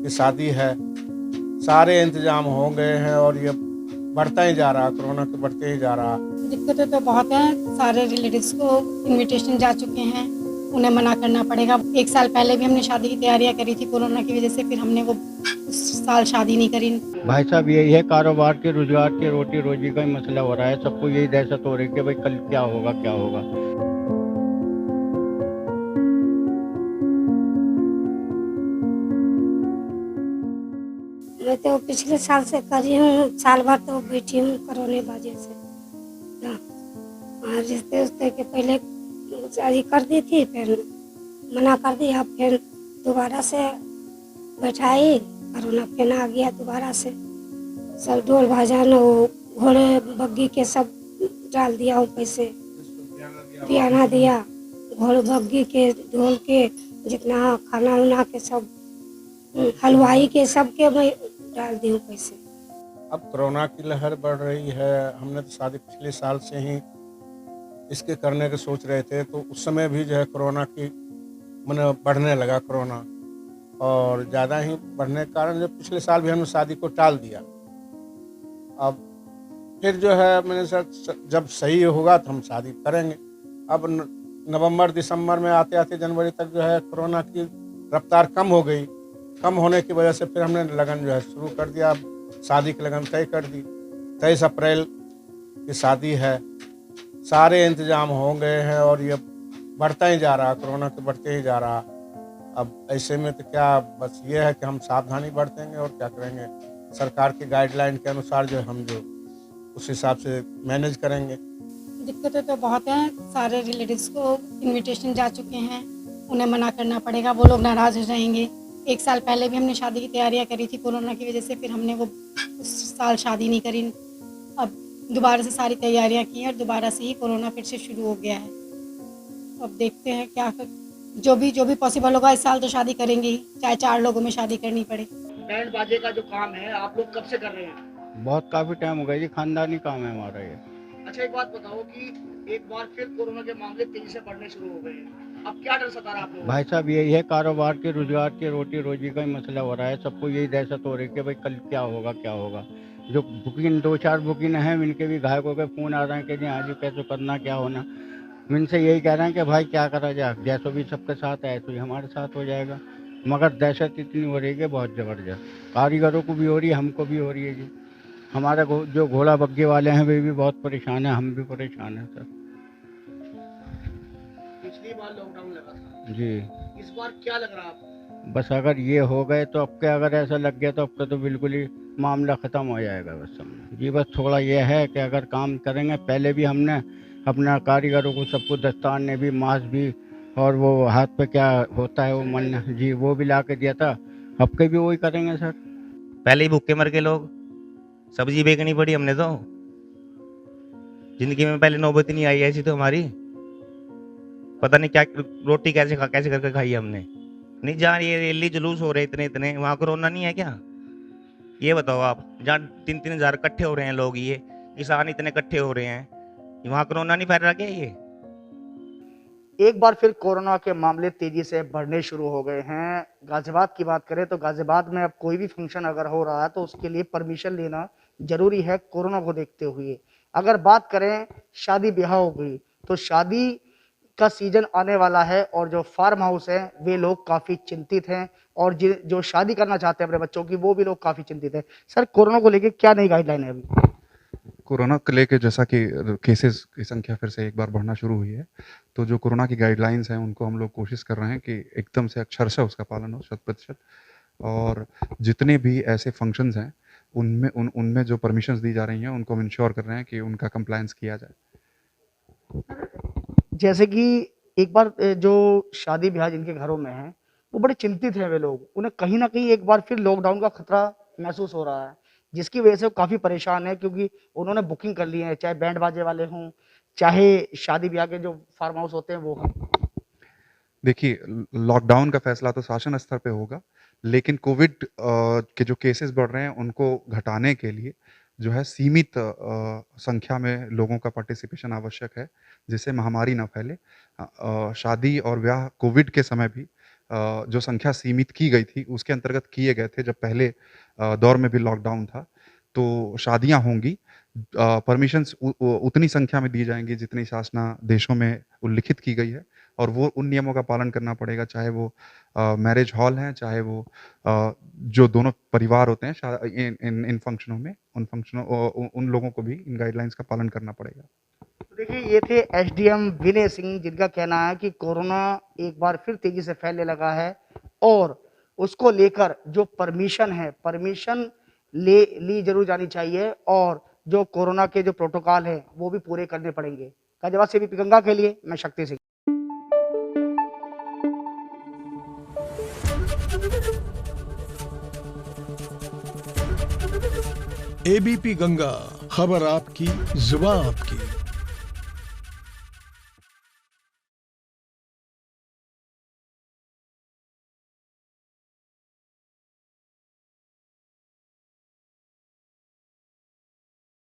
की शादी है, सारे इंतजाम हो गए हैं और ये बढ़ता ही जा रहा, कोरोना के बढ़ते ही जा रहा। दिक्कतें तो बहुत हैं, सारे रिलेटिव्स को इनविटेशन जा चुके हैं, उन्हें मना करना पड़ेगा। 1 साल पहले भी हमने शादी की तैयारियां करी थी कोरोना की वजह से, फिर हमने वो उस साल शादी नहीं करी। भाई साहब यही है, कारोबार के रोजगार के रोटी रोजी का ही मसला हो रहा है। सबको यही दहशत हो रही है कि भाई कल क्या होगा क्या होगा। मैं तो पिछले साल से करी हूँ, साल भर तो बैठी हूँ कोरोना वजह से। हाँ, और रिश्ते उश्ते के पहले शादी कर दी थी, फिर मना कर दिया, फिर दोबारा से बैठाई, कोरोना फिर आ गया दोबारा से। सब ढोल भाजन वो घोड़े बग्गी के सब डाल दिया हूँ पैसे, पियाना दिया, घोड़े बग्गी के ढोल के जितना खाना उना के सब हलवाई के सबके मैं डाल दी हूँ पैसे। अब कोरोना की लहर बढ़ रही है, हमने तो शादी पिछले साल से ही इसके करने के सोच रहे थे, तो उस समय भी जो है कोरोना की मैंने बढ़ने लगा कोरोना, और ज़्यादा ही बढ़ने के कारण जो पिछले साल भी हमने शादी को टाल दिया। अब फिर जो है मैंने सोचा जब सही होगा तो हम शादी करेंगे। अब नवंबर दिसंबर में आते आते जनवरी तक जो है कोरोना की रफ्तार कम हो गई। कम होने की वजह से फिर हमने लगन जो है शुरू कर दिया। शादी की लगन तय कर दी। 23 अप्रैल की शादी है, सारे इंतजाम हो गए हैं और ये बढ़ता ही जा रहा, कोरोना के बढ़ते ही जा रहा। अब ऐसे में तो क्या, बस ये है कि हम सावधानी बरतेंगे और क्या करेंगे, सरकार की गाइडलाइन के अनुसार जो हम जो उस हिसाब से मैनेज करेंगे। दिक्कतें तो बहुत हैं, सारे रिलेटिव्स को इनविटेशन जा चुके हैं, उन्हें मना करना पड़ेगा, वो लोग नाराज़ हो जाएंगे। 1 साल पहले भी हमने शादी की तैयारियां करी थी कोरोना की वजह से, फिर हमने वो उस साल शादी नहीं करी। अब दोबारा से सारी तैयारियां की हैं और दोबारा से ही कोरोना फिर से शुरू हो गया है। अब देखते हैं क्या जो भी पॉसिबल होगा, इस साल तो शादी करेंगे ही, चाहे 4 लोगों में शादी करनी पड़े। बैंड बाजे का जो काम है आप लोग कब से कर रहे हैं? बहुत काफी टाइम हो गया जी, खानदानी काम है हमारा ये। अच्छा, एक बात बताओ कि एक बार फिर कोरोना के मामले तेजी से बढ़ने शुरू हो गए हैं, अब क्या डर सता रहा है आप लोगों को? भाई साहब यही है, कारोबार के रोजगार के रोटी रोजी का ही मसला हो रहा है। सबको यही दहशत हो रही है कि भाई कल क्या होगा क्या होगा। जो बुकिंग 2-4 बुकिंग हैं, इनके भी ग्राहकों के फोन आ रहे हैं कि जी हाँ जी कैसे करना क्या होना। हम इनसे यही कह रहे हैं कि भाई क्या करा जाए, जैसो भी सबके साथ है तो ही हमारे साथ हो जाएगा। मगर दहशत इतनी हो रही है कि बहुत ज़बरदस्त, कारीगरों को भी हो रही है, हमको भी हो रही है जी। हमारे जो घोड़ा बग्गे वाले हैं वे भी बहुत परेशान हैं, हम भी परेशान हैं सर पिछली बार लॉकडाउन लगा था, जी। इस बार क्या लग रहा है आपको? बस अगर ये हो गए तो अब के, अगर ऐसा लग गया तो अब के तो बिल्कुल ही मामला ख़त्म हो जाएगा बस समझ जी। बस थोड़ा ये है कि अगर काम करेंगे, पहले भी हमने अपना कारीगरों को सबको दस्तार ने भी, मास्क भी, और वो हाथ पे क्या होता है वो मन जी वो भी ला के दिया था। अब के भी वही करेंगे सर। पहले ही भूखे मर के लोग, सब्जी बेचनी पड़ी हमने तो। जिंदगी में पहले नौबत ही नहीं आई ऐसी तो हमारी, पता नहीं क्या रोटी कैसे करके खाई हमने। नहीं, जहाँ ये रैली जुलूस हो रहे इतने इतने, वहां कोरोना नहीं है क्या? ये बताओ आप, जहाँ 3-3 हजार इकट्ठे हो रहे हैं लोग, ये किसान इतने इकट्ठे हो रहे हैं, वहां कोरोना नहीं फैल रहा क्या ये? एक बार फिर कोरोना के मामले तेजी से बढ़ने शुरू हो गए हैं। गाजियाबाद की बात करें तो गाजियाबाद में अब कोई भी फंक्शन अगर हो रहा है तो उसके लिए परमिशन लेना जरूरी है कोरोना को देखते हुए। अगर बात करें शादी ब्याह हो गई तो शादी का सीजन आने वाला है और जो फार्म हाउस है वे लोग काफी चिंतित हैं, और जो शादी करना चाहते हैं अपने बच्चों की वो भी लोग काफी चिंतित हैं। सर, कोरोना को लेकर क्या नई गाइडलाइन है अभी? कोरोना को लेके जैसा कि केसेस की संख्या फिर से एक बार बढ़ना शुरू हुई है, तो जो कोरोना की गाइडलाइंस हैं उनको हम लोग कोशिश कर रहे हैं कि एकदम से अक्षरशः उसका पालन हो 100%। और जितने भी ऐसे फंक्शंस हैं उनमें जो परमिशंस दी जा रही हैं उनको हम इंश्योर कर रहे हैं कि उनका कंप्लायंस किया जाए। जैसे कि एक बार जो शादी ब्याह जिनके घरों में है वो बड़े चिंतित हैं, वे लोग, उन्हें कहीं ना कहीं एक बार फिर लॉकडाउन का खतरा महसूस हो रहा है, जिसकी वजह से वो काफी परेशान है, क्योंकि उन्होंने बुकिंग कर ली है, चाहे बैंड बाजे वाले हों, चाहे शादी ब्याह के जो फार्म हाउस होते हैं वो हों। देखिए, लॉकडाउन का फैसला तो शासन स्तर पे होगा, लेकिन कोविड के जो केसेस बढ़ रहे हैं उनको घटाने के लिए जो है सीमित संख्या में लोगों का पार्टिसिपेशन आवश्यक है, जिससे महामारी ना फैले। शादी और ब्याह कोविड के समय भी जो संख्या सीमित की गई थी उसके अंतर्गत किए गए थे जब पहले दौर में भी लॉकडाउन था। तो शादियाँ होंगी, परमिशंस उतनी संख्या में दी जाएँगी जितनी शासनादेशों में उल्लिखित की गई है और वो उन नियमों का पालन करना पड़ेगा, चाहे वो मैरिज हॉल हैं, चाहे वो जो दोनों परिवार होते हैं इन फंक्शनों में, उन लोगों को भी इन गाइडलाइंस का पालन करना पड़ेगा। तो देखिए, ये थे एसडीएम विनय सिंह, जिनका कहना है कि कोरोना एक बार फिर तेजी से फैलने लगा है और उसको लेकर जो परमिशन ली जरूर जानी चाहिए और जो कोरोना के जो प्रोटोकॉल है वो भी पूरे करने पड़ेंगे। गाजियाबाद से एबीपी गंगा के लिए मैं शक्ति सिंह। एबीपी गंगा, खबर आपकी, जुबान आपकी।